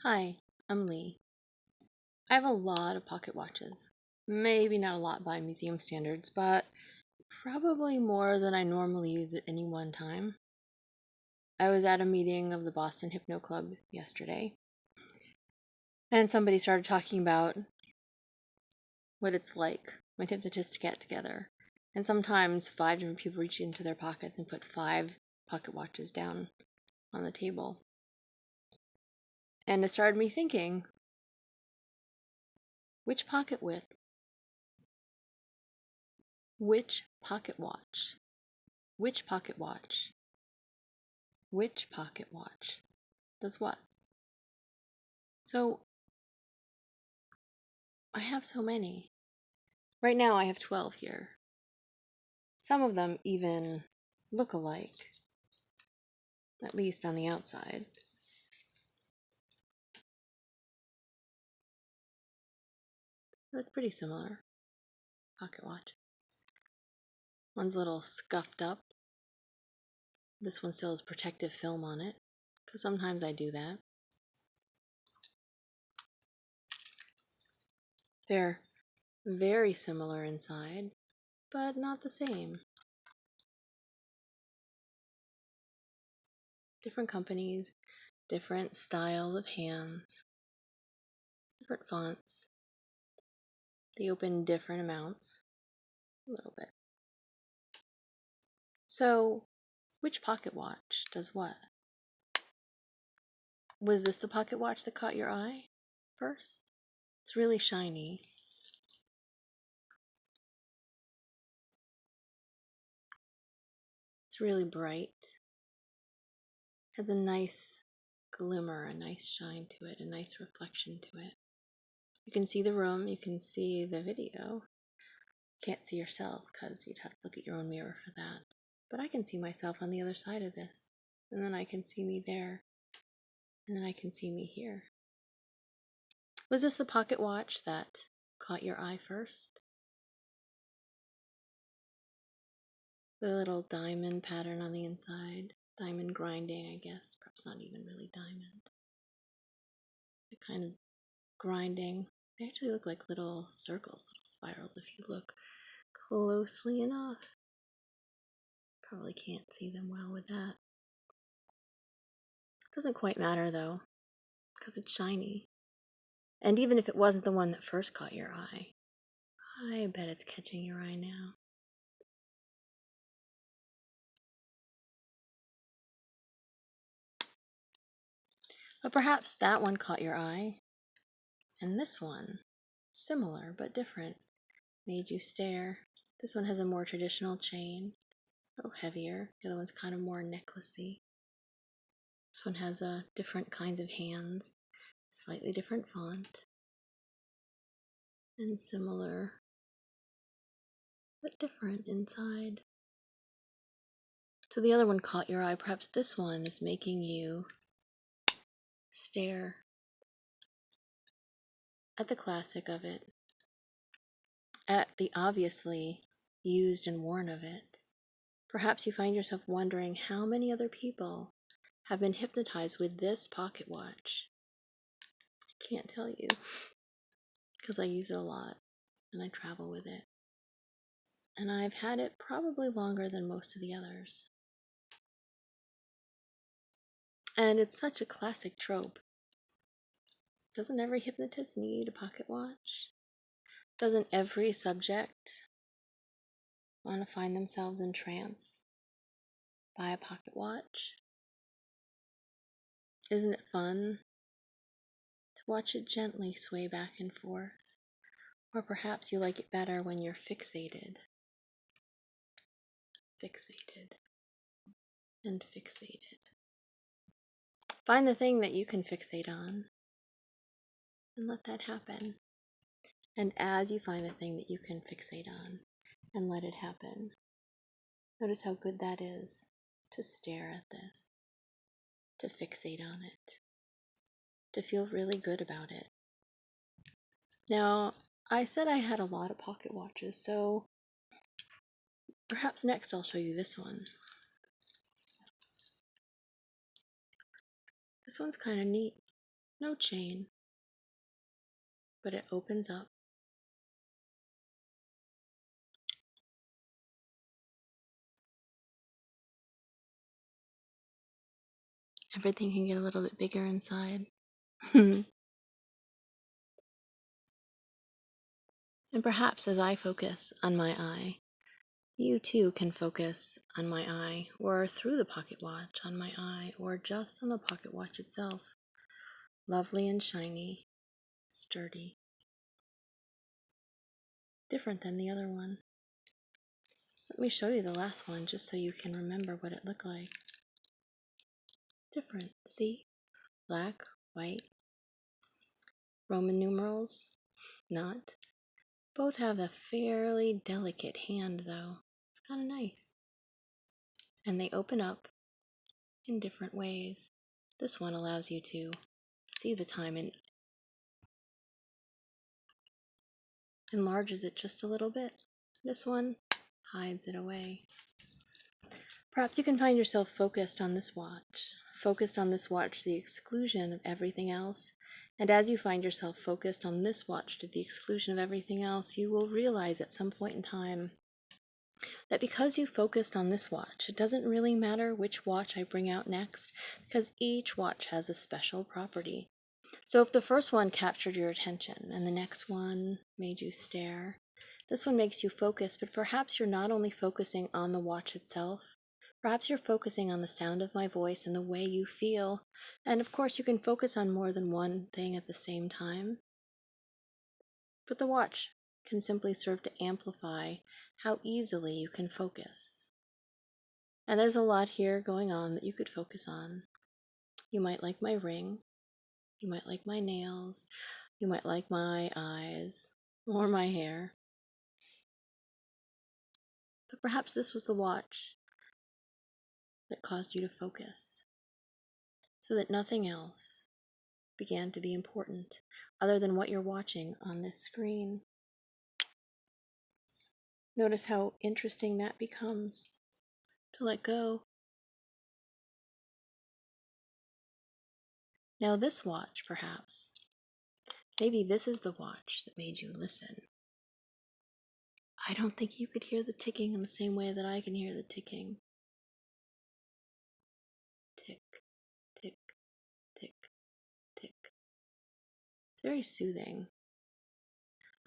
Hi, I'm Lee. I have a lot of pocket watches. Maybe not a lot by museum standards, but probably more than I normally use at any one time. I was at a meeting of the Boston Hypno Club yesterday, and somebody started talking about what it's like when hypnotists get together. And sometimes 5 different people reach into their pockets and put 5 pocket watches down on the table. And it started me thinking, which pocket width? Which pocket watch? Which pocket watch? Which pocket watch does what? So, I have so many. Right now I have 12 here. Some of them even look alike, at least on the outside. They look pretty similar. Pocket watch. One's a little scuffed up. This one still has protective film on it, because sometimes I do that. They're very similar inside, but not the same. Different companies, different styles of hands, different fonts. They open different amounts, a little bit. So, which pocket watch does what? Was this the pocket watch that caught your eye first? It's really shiny. It's really bright. Has a nice glimmer, a nice shine to it, a nice reflection to it. You can see the room, you can see the video. You can't see yourself because you'd have to look at your own mirror for that. But I can see myself on the other side of this. And then I can see me there. And then I can see me here. Was this the pocket watch that caught your eye first? The little diamond pattern on the inside. Diamond grinding, I guess. Perhaps not even really diamond. The kind of grinding. They actually look like little circles, little spirals if you look closely enough. Probably can't see them well with that. Doesn't quite matter though, because it's shiny. And even if it wasn't the one that first caught your eye, I bet it's catching your eye now. But perhaps that one caught your eye, and this one, similar but different, made you stare. This one has a more traditional chain, a little heavier. The other one's kind of more necklacey. This one has different kinds of hands, slightly different font, and similar but different inside. So the other one caught your eye. Perhaps this one is making you stare at the classic of it, at the obviously used and worn of it. Perhaps you find yourself wondering how many other people have been hypnotized with this pocket watch. I can't tell you, because I use it a lot and I travel with it. And I've had it probably longer than most of the others. And it's such a classic trope. Doesn't every hypnotist need a pocket watch? Doesn't every subject want to find themselves in trance by a pocket watch? Isn't it fun to watch it gently sway back and forth? Or perhaps you like it better when you're fixated. Fixated. And fixated. Find the thing that you can fixate on and let that happen. And as you find the thing that you can fixate on and let it happen, notice how good that is to stare at this, to fixate on it, to feel really good about it. Now, I said I had a lot of pocket watches, so perhaps next I'll show you this one. This one's kind of neat. no chain, but it opens up. Everything can get a little bit bigger inside. And perhaps as I focus on my eye, you too can focus on my eye, or through the pocket watch on my eye, or just on the pocket watch itself. Lovely and shiny, sturdy. Different than the other one. Let me show you the last one just so you can remember what it looked like. Different, see? Black, white, Roman numerals, not. Both have a fairly delicate hand though. It's kind of nice. And they open up in different ways. This one allows you to see the time and enlarges it just a little bit. This one hides it away. Perhaps you can find yourself focused on this watch to the exclusion of everything else. And as you find yourself focused on this watch to the exclusion of everything else, you will realize at some point in time that because you focused on this watch, it doesn't really matter which watch I bring out next, because each watch has a special property. So if the first one captured your attention and the next one made you stare, this one makes you focus, but perhaps you're not only focusing on the watch itself, perhaps you're focusing on the sound of my voice and the way you feel. And of course, you can focus on more than one thing at the same time. But the watch can simply serve to amplify how easily you can focus. And there's a lot here going on that you could focus on. You might like my ring. You might like my nails. You might like my eyes or my hair. But perhaps this was the watch that caused you to focus, so that nothing else began to be important other than what you're watching on this screen. Notice how interesting that becomes to let go. Now this watch, perhaps, maybe this is the watch that made you listen. I don't think you could hear the ticking in the same way that I can hear the ticking. Tick, tick, tick, tick. It's very soothing.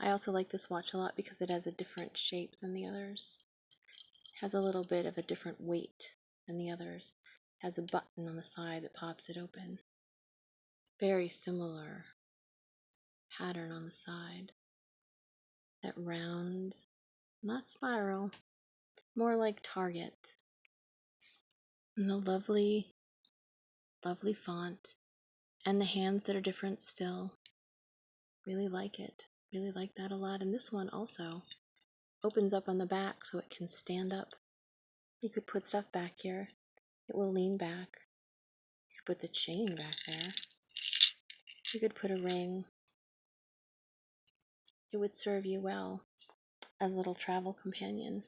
I also like this watch a lot because it has a different shape than the others. It has a little bit of a different weight than the others. It has a button on the side that pops it open. Very similar pattern on the side. That round, not spiral, more like target. And the lovely, lovely font. And the hands that are different still. Really like it. Really like that a lot. And this one also opens up on the back so it can stand up. You could put stuff back here. It will lean back. You could put the chain back there. You could put a ring. It would serve you well as a little travel companion.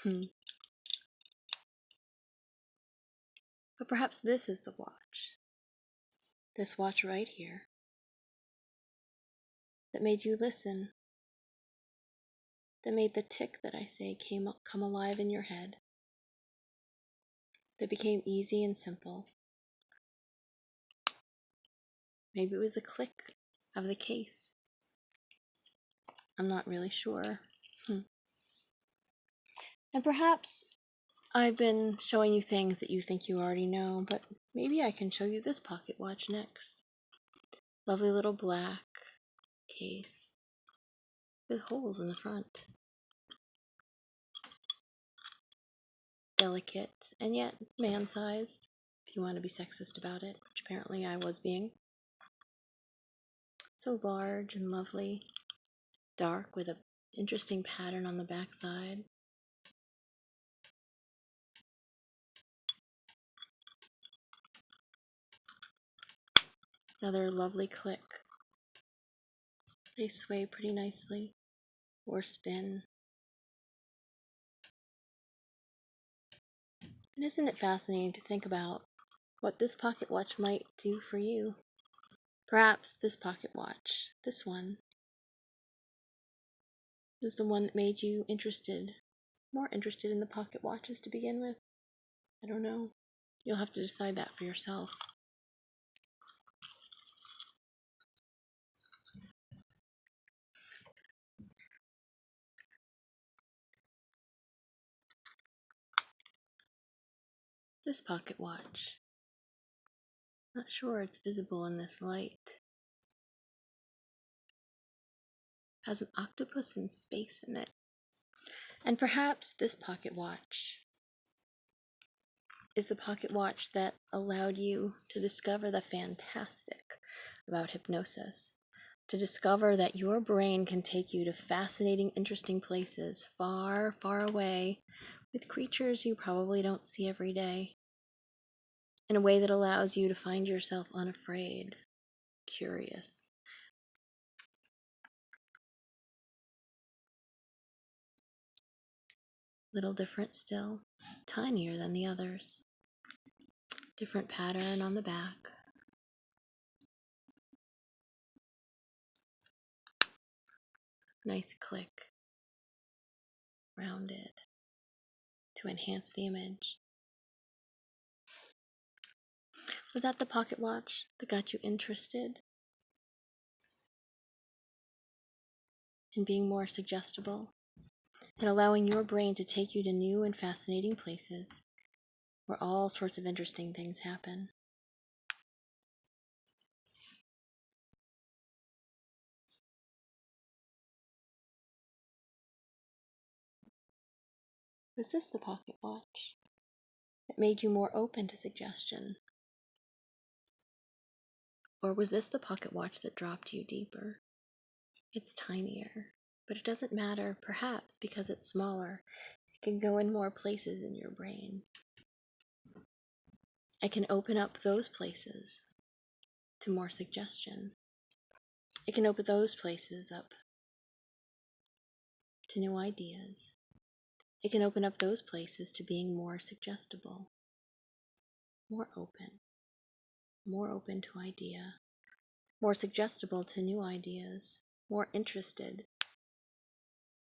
But perhaps this is the watch. This watch right here. That made you listen. That made the tick that I say come alive in your head. That became easy and simple. Maybe it was the click of the case. I'm not really sure. And perhaps I've been showing you things that you think you already know, but maybe I can show you this pocket watch next. Lovely little black case with holes in the front. Delicate and yet man-sized, if you want to be sexist about it, which apparently I was being. So large and lovely, dark with an interesting pattern on the backside. Another lovely click. They sway pretty nicely, or spin. And isn't it fascinating to think about what this pocket watch might do for you? Perhaps this pocket watch, this one, is the one that made you more interested in the pocket watches to begin with. I don't know. You'll have to decide that for yourself. This pocket watch. Not sure it's visible in this light. Has an octopus in space in it. And perhaps this pocket watch is the pocket watch that allowed you to discover the fantastic about hypnosis. To discover that your brain can take you to fascinating, interesting places far, far away with creatures you probably don't see every day, in a way that allows you to find yourself unafraid, curious. Little different still, tinier than the others. Different pattern on the back. Nice click. Rounded to enhance the image. Was that the pocket watch that got you interested in being more suggestible and allowing your brain to take you to new and fascinating places where all sorts of interesting things happen? Was this the pocket watch that made you more open to suggestion? Or was this the pocket watch that dropped you deeper? It's tinier, but it doesn't matter, perhaps because it's smaller. It can go in more places in your brain. It can open up those places to more suggestion. It can open those places up to new ideas. It can open up those places to being more suggestible, more open to idea, more suggestible to new ideas, more interested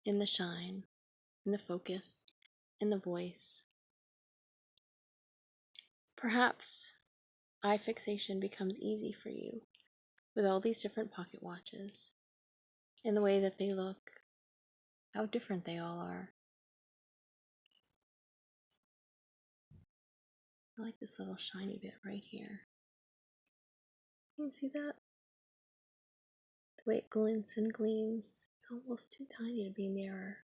in the shine, in the focus, in the voice. Perhaps eye fixation becomes easy for you with all these different pocket watches, in the way that they look, how different they all are. I like this little shiny bit right here. Can you see that? The way it glints and gleams. It's almost too tiny to be a mirror.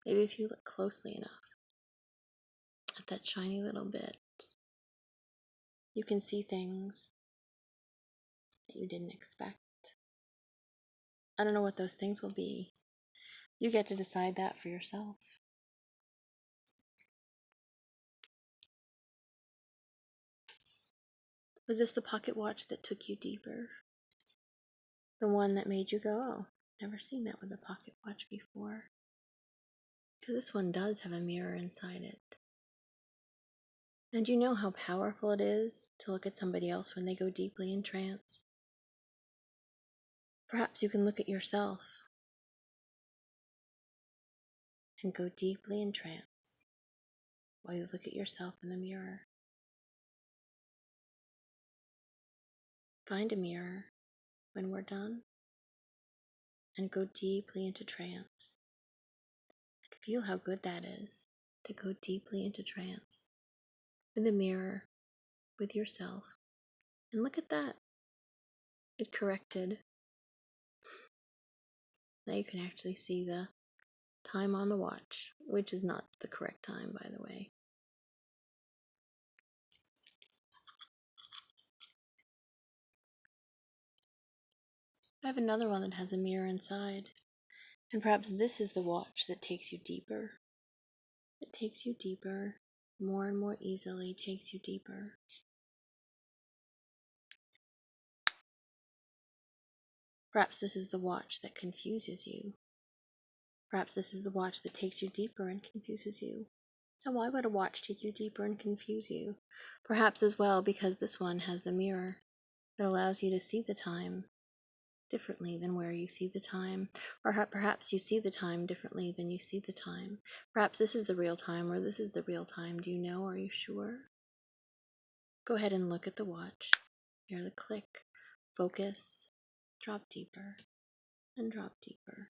Maybe if you look closely enough at that shiny little bit, you can see things that you didn't expect. I don't know what those things will be. You get to decide that for yourself. Was this the pocket watch that took you deeper? The one that made you go, oh, never seen that with a pocket watch before. Because this one does have a mirror inside it. And you know how powerful it is to look at somebody else when they go deeply in trance. Perhaps you can look at yourself and go deeply in trance while you look at yourself in the mirror. Find a mirror when we're done and go deeply into trance. And feel how good that is to go deeply into trance with the mirror, with yourself. And look at that. It corrected. Now you can actually see the time on the watch, which is not the correct time, by the way. I have another one that has a mirror inside, and perhaps this is the watch that takes you deeper. It takes you deeper, more and more easily takes you deeper. Perhaps this is the watch that confuses you. Perhaps this is the watch that takes you deeper and confuses you. So why would a watch take you deeper and confuse you? Perhaps as well because this one has the mirror. It allows you to see the time differently than where you see the time. Or perhaps you see the time differently than you see the time. Perhaps this is the real time or this is the real time. Do you know? Are you sure? Go ahead and look at the watch. Hear the click. Focus. Drop deeper and drop deeper.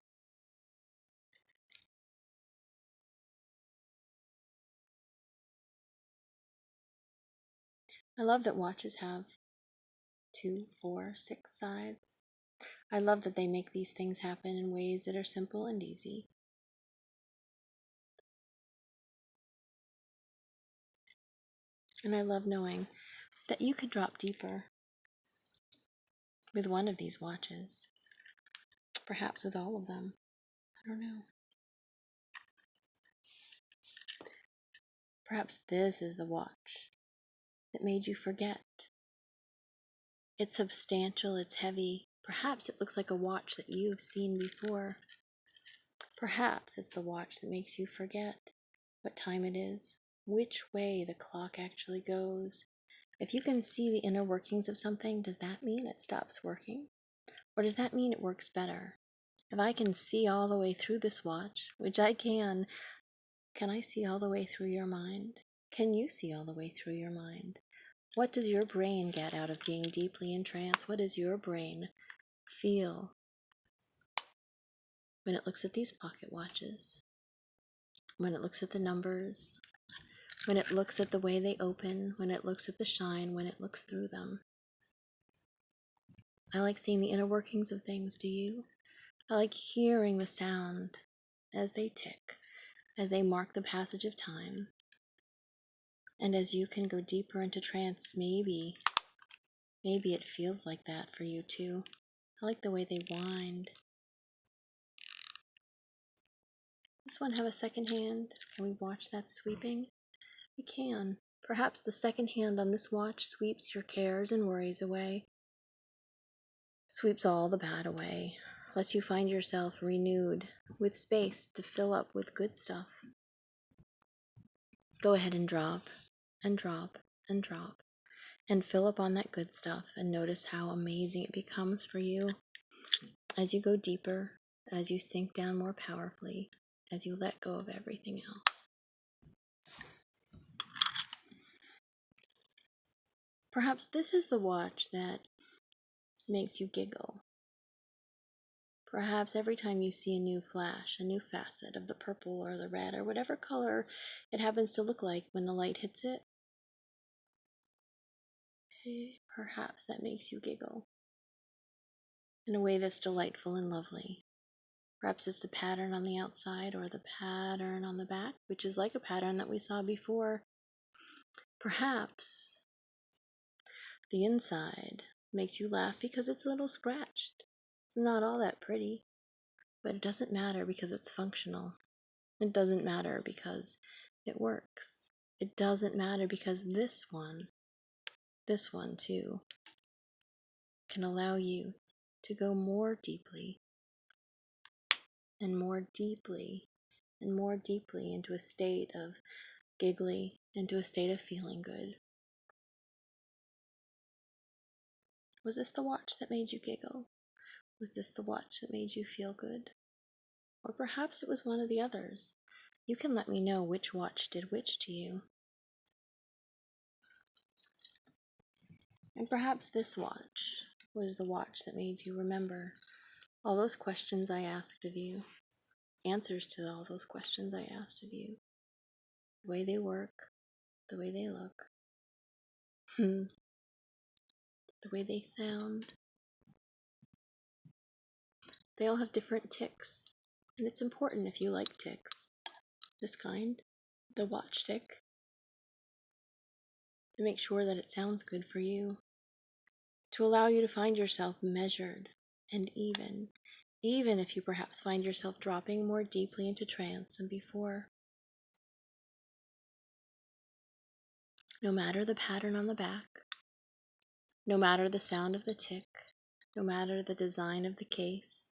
I love that watches have 2, 4, 6 sides. I love that they make these things happen in ways that are simple and easy. And I love knowing that you could drop deeper with one of these watches. Perhaps with all of them. I don't know. Perhaps this is the watch that made you forget. It's substantial, it's heavy. Perhaps it looks like a watch that you've seen before. Perhaps it's the watch that makes you forget what time it is, which way the clock actually goes. If you can see the inner workings of something, does that mean it stops working? Or does that mean it works better? If I can see all the way through this watch, which I can I see all the way through your mind? Can you see all the way through your mind? What does your brain get out of being deeply in trance? What does your brain feel when it looks at these pocket watches? When it looks at the numbers? When it looks at the way they open? When it looks at the shine? When it looks through them? I like seeing the inner workings of things, do you? I like hearing the sound as they tick, as they mark the passage of time. And as you can go deeper into trance, maybe it feels like that for you too. I like the way they wind. Does this one have a second hand? Can we watch that sweeping? We can. Perhaps the second hand on this watch sweeps your cares and worries away. Sweeps all the bad away. Lets you find yourself renewed, with space to fill up with good stuff. Go ahead and drop, and drop, and drop, and fill up on that good stuff, and notice how amazing it becomes for you as you go deeper, as you sink down more powerfully, as you let go of everything else. Perhaps this is the watch that makes you giggle. Perhaps every time you see a new flash, a new facet of the purple or the red or whatever color it happens to look like when the light hits it, perhaps that makes you giggle in a way that's delightful and lovely. Perhaps it's the pattern on the outside or the pattern on the back, which is like a pattern that we saw before. Perhaps the inside makes you laugh because it's a little scratched. It's not all that pretty, but it doesn't matter because it's functional. It doesn't matter because it works. It doesn't matter because this one too, can allow you to go more deeply and more deeply and more deeply into a state of giggly, into a state of feeling good. Was this the watch that made you giggle? Was this the watch that made you feel good? Or perhaps it was one of the others. You can let me know which watch did which to you. And perhaps this watch was the watch that made you remember all those questions I asked of you, answers to all those questions I asked of you, the way they work, the way they look, the way they sound. They all have different ticks, and it's important if you like ticks. This kind, the watch tick, to make sure that it sounds good for you, to allow you to find yourself measured and even if you perhaps find yourself dropping more deeply into trance than before. No matter the pattern on the back, no matter the sound of the tick, no matter the design of the case,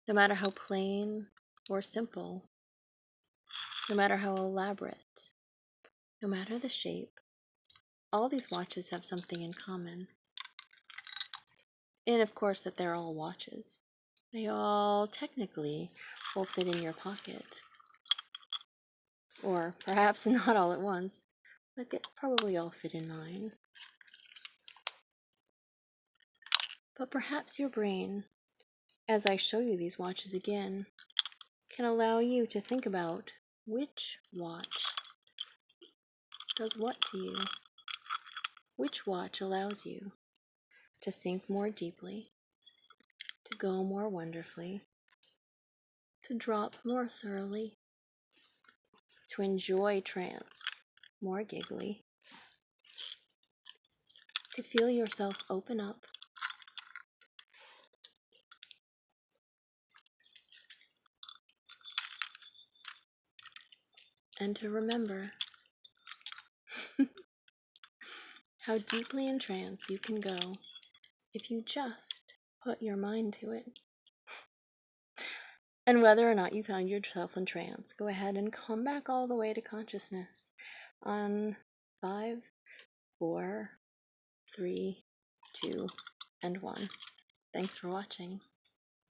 no matter how plain or simple, no matter how elaborate, No matter the shape, all these watches have something in common. And of course that they're all watches. They all technically will fit in your pocket. Or perhaps not all at once, but they probably all fit in mine. But perhaps your brain, as I show you these watches again, can allow you to think about which watch does what to you. Which watch allows you to sink more deeply, to go more wonderfully, to drop more thoroughly, to enjoy trance more giggly, to feel yourself open up, and to remember how deeply in trance you can go if you just put your mind to it. And whether or not you found yourself in trance, go ahead and come back all the way to consciousness on 5, 4, 3, 2, and 1. Thanks for watching.